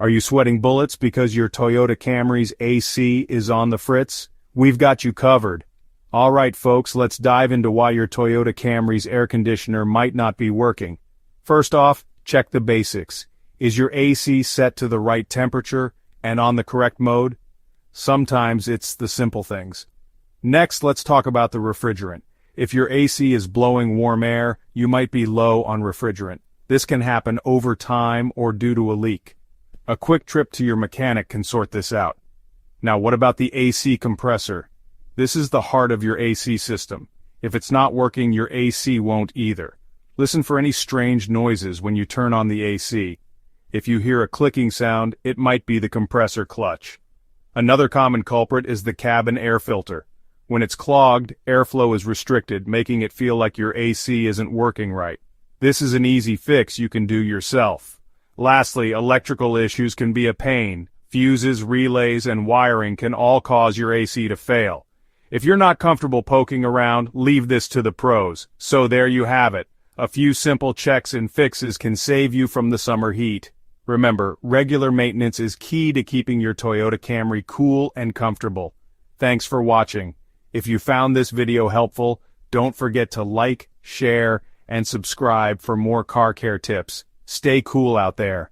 Are you sweating bullets because your Toyota Camry's AC is on the fritz? We've got you covered. Alright folks, let's dive into why your Toyota Camry's air conditioner might not be working. First off, check the basics. Is your AC set to the right temperature and on the correct mode? Sometimes it's the simple things. Next, let's talk about the refrigerant. If your AC is blowing warm air, you might be low on refrigerant. This can happen over time or due to a leak. A quick trip to your mechanic can sort this out. Now, what about the AC compressor? This is the heart of your AC system. If it's not working, your AC won't either. Listen for any strange noises when you turn on the AC. If you hear a clicking sound, it might be the compressor clutch. Another common culprit is the cabin air filter. When it's clogged, airflow is restricted, making it feel like your AC isn't working right. This is an easy fix you can do yourself. Lastly, electrical issues can be a pain. Fuses, relays, and wiring can all cause your AC to fail. If you're not comfortable poking around, leave this to the pros. So there you have it. A few simple checks and fixes can save you from the summer heat. Remember, regular maintenance is key to keeping your Toyota Camry cool and comfortable. Thanks for watching. If you found this video helpful, don't forget to like, share, and subscribe for more car care tips. Stay cool out there.